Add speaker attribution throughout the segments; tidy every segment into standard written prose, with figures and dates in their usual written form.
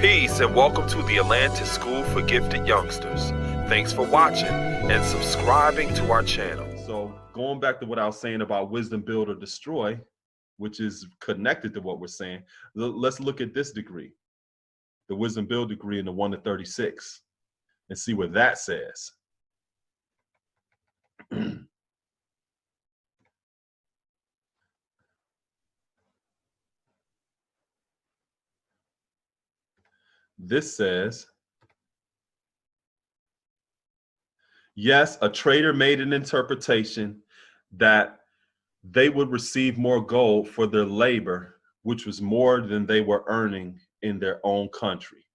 Speaker 1: Peace and welcome to the Atlantis School for Gifted Youngsters. Thanks for watching and subscribing to our channel. So going back to what I was saying about wisdom, build, or destroy, which is connected to what we're saying, let's look at this degree, the wisdom build degree in the 1 to 36, and see what that says. This says, yes, a trader made an interpretation that they would receive more gold for their labor, which was more than they were earning in their own country.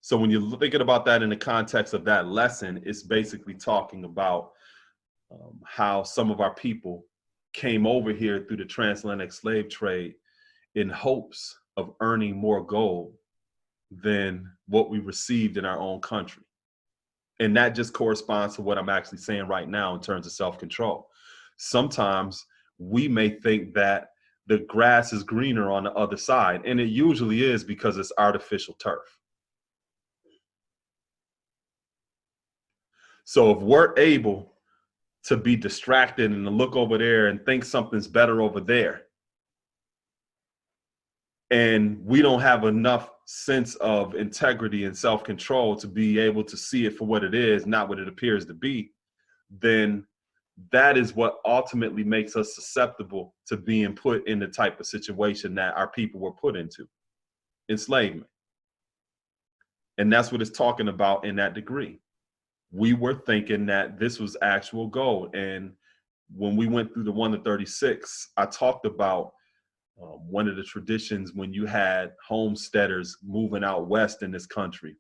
Speaker 1: So when you're thinking about that in the context of that lesson, it's basically talking about how some of our people came over here through the transatlantic slave trade in hopes of earning more gold than what we received in our own country. And that just corresponds to what I'm actually saying right now in terms of self-control. Sometimes we may think that the grass is greener on the other side, and it usually is because it's artificial turf. So if we're able to be distracted and to look over there and think something's better over there, and we don't have enough sense of integrity and self-control to be able to see it for what it is, not what it appears to be, then that is what ultimately makes us susceptible to being put in the type of situation that our people were put into, enslavement. And that's what it's talking about in that degree. We were thinking that this was actual gold. And when we went through the 1 to 36, I talked about one of the traditions when you had homesteaders moving out west in this country,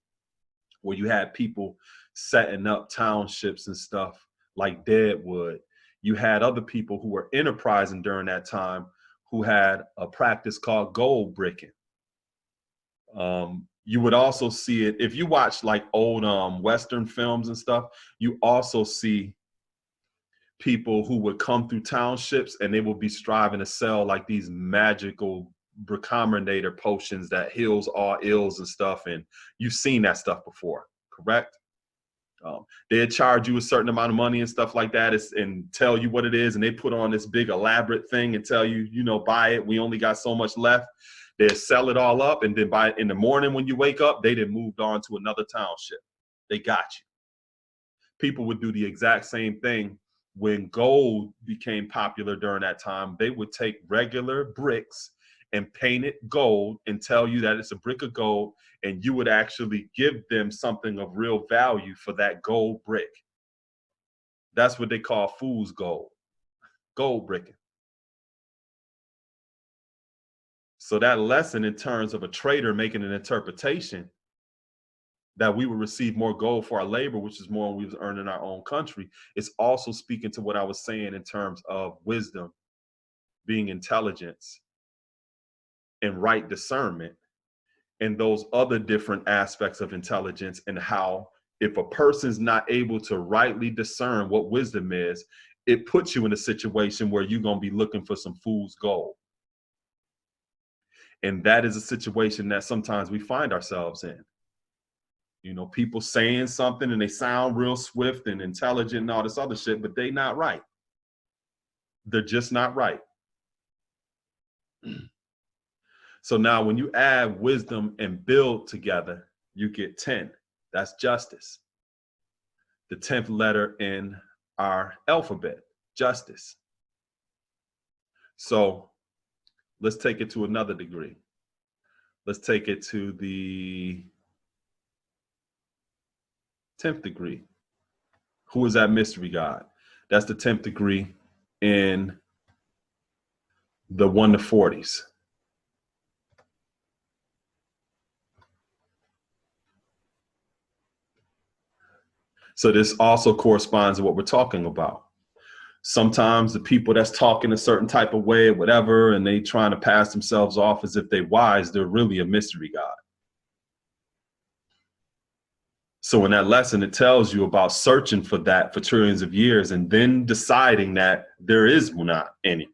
Speaker 1: where you had people setting up townships and stuff like Deadwood. You had other people who were enterprising during that time who had a practice called gold bricking. You would also see it, if you watch like old Western films and stuff, you also see people who would come through townships and they will be striving to sell like these magical recombinator potions that heals all ills and stuff. And you've seen that stuff before, correct? They'd charge you a certain amount of money and stuff like that and tell you what it is. And they put on this big elaborate thing and tell you, you know, buy it. We only got so much left. They'd sell it all up. And then by in the morning when you wake up, they done moved on to another township. They got you. People would do the exact same thing. When gold became popular during that time, they would take regular bricks and paint it gold and tell you that it's a brick of gold, and you would actually give them something of real value for that gold brick. That's what they call fool's gold, gold bricking. So that lesson in terms of a trader making an interpretation that we would receive more gold for our labor, which is more than we was earning in our own country, is also speaking to what I was saying in terms of wisdom being intelligence and right discernment, and those other different aspects of intelligence, and how if a person's not able to rightly discern what wisdom is, it puts you in a situation where you're going to be looking for some fool's gold. And that is a situation that sometimes we find ourselves in. You know, people saying something and they sound real swift and intelligent and all this other shit, but they not right. They're just not right. So now when you add wisdom and build together, you get 10. That's justice. The 10th letter in our alphabet, justice. So let's take it to another degree. Let's take it to the 10th degree. Who is that mystery God? That's the 10th degree in the 1 to 40s. So this also corresponds to what we're talking about. Sometimes the people that's talking a certain type of way, whatever, and they trying to pass themselves off as if they're wise, they're really a mystery God. So in that lesson, it tells you about searching for that for trillions of years and then deciding that there is not any.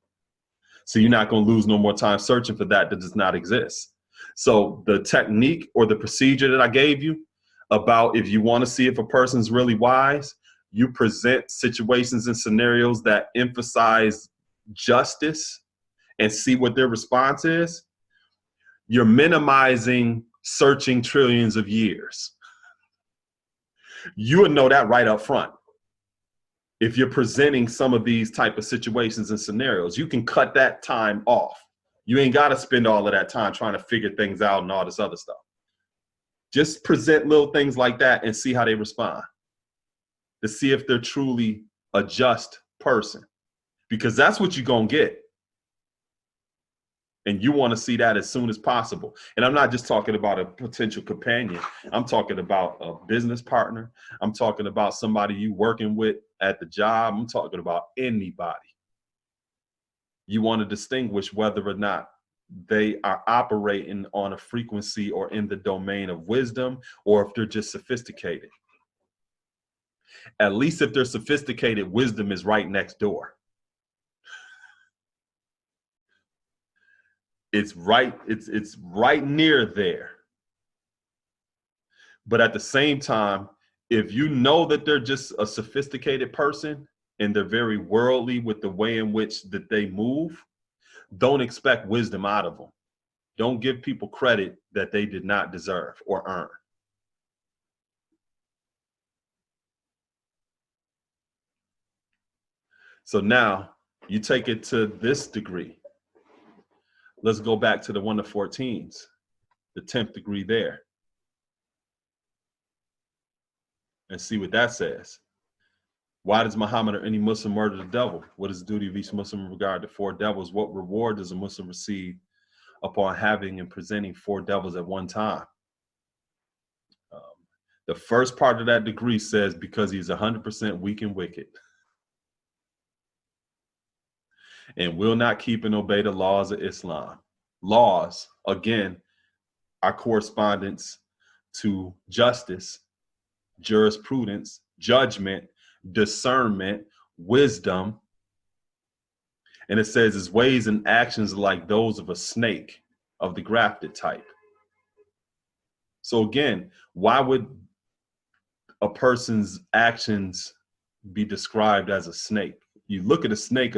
Speaker 1: So you're not going to lose no more time searching for that does not exist. So the technique or the procedure that I gave you about if you want to see if a person's really wise, you present situations and scenarios that emphasize justice and see what their response is. You're minimizing searching trillions of years. You would know that right up front. If you're presenting some of these type of situations and scenarios, you can cut that time off. You ain't got to spend all of that time trying to figure things out and all this other stuff. Just present little things like that and see how they respond, to see if they're truly a just person, because that's what you're going to get. And you want to see that as soon as possible. And I'm not just talking about a potential companion. I'm talking about a business partner. I'm talking about somebody you working with at the job. I'm talking about anybody. You want to distinguish whether or not they are operating on a frequency or in the domain of wisdom, or if they're just sophisticated. At least if they're sophisticated, wisdom is right next door. It's right near there. But at the same time, if you know that they're just a sophisticated person and they're very worldly with the way in which that they move, don't expect wisdom out of them. Don't give people credit that they did not deserve or earn. So now you take it to this degree. Let's go back to the 1 to 14s, the 10th degree there, and see what that says. Why does Muhammad or any Muslim murder the devil? What is the duty of each Muslim in regard to 4 devils? What reward does a Muslim receive upon having and presenting 4 devils at one time? The first part of that degree says because he's 100% weak and wicked and will not keep and obey the laws of Islam. Laws, again, are correspondence to justice, jurisprudence, judgment, discernment, wisdom. And it says his ways and actions are like those of a snake of the grafted type. So again, why would a person's actions be described as a snake? You look at a snake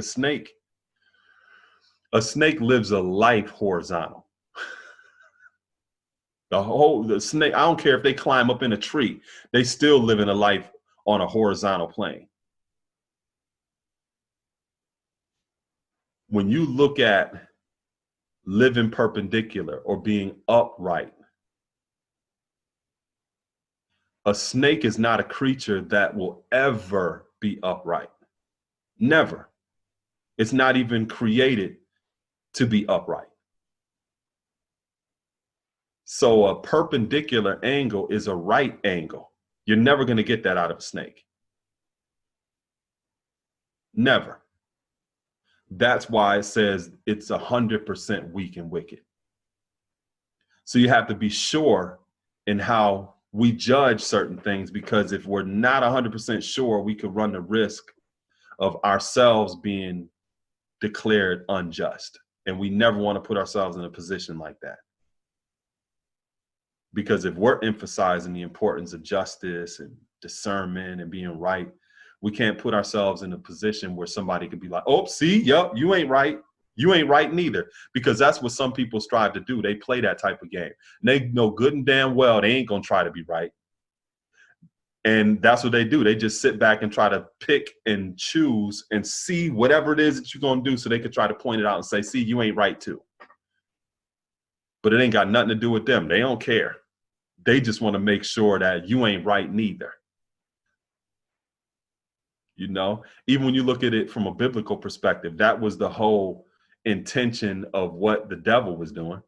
Speaker 1: lives a life horizontal. The snake, I don't care if they climb up in a tree, they still live in a life on a horizontal plane. When you look at living perpendicular or being upright, a snake is not a creature that will ever be upright. Never. It's not even created to be upright. So a perpendicular angle is a right angle. You're never going to get that out of a snake. Never. That's why it says it's 100% weak and wicked. So you have to be sure in how we judge certain things, because if we're not 100% sure, we could run the risk of ourselves being declared unjust. And we never want to put ourselves in a position like that. Because if we're emphasizing the importance of justice and discernment and being right, we can't put ourselves in a position where somebody could be like, oh, see, yep, you ain't right. You ain't right neither. Because that's what some people strive to do. They play that type of game. And they know good and damn well they ain't going to try to be right. And that's what they do. They just sit back and try to pick and choose and see whatever it is that you're going to do so they could try to point it out and say, see, you ain't right too. But it ain't got nothing to do with them. They don't care. They just want to make sure that you ain't right neither. You know, even when you look at it from a biblical perspective, that was the whole intention of what the devil was doing.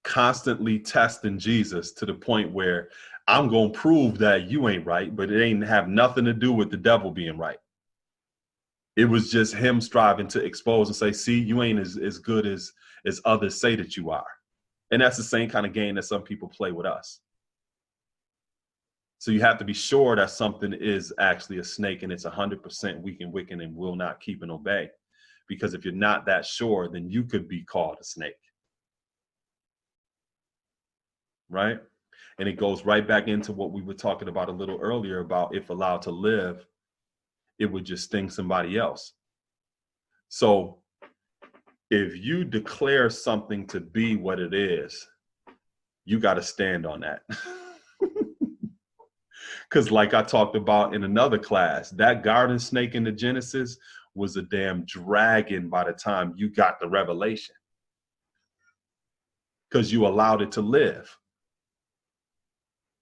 Speaker 1: Constantly testing Jesus to the point where I'm going to prove that you ain't right, but it ain't have nothing to do with the devil being right. It was just him striving to expose and say, see, you ain't as good as others say that you are. And that's the same kind of game that some people play with us. So you have to be sure that something is actually a snake and it's 100% weak and wicked and will not keep and obey. because if you're not that sure, then you could be called a snake. Right? And it goes right back into what we were talking about a little earlier about if allowed to live, it would just sting somebody else. So if you declare something to be what it is, you got to stand on that. Because like I talked about in another class, that garden snake in the Genesis was a damn dragon by the time you got the revelation. Because you allowed it to live.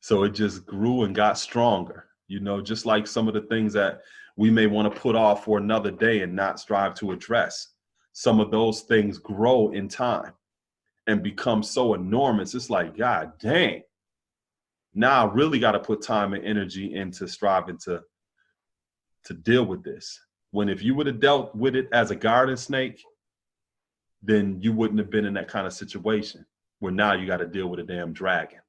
Speaker 1: So it just grew and got stronger, you know, just like some of the things that we may want to put off for another day and not strive to address. Some of those things grow in time and become so enormous. It's like, God dang. Now I really got to put time and energy into striving to deal with this. When if you would have dealt with it as a garden snake, then you wouldn't have been in that kind of situation where now you got to deal with a damn dragon.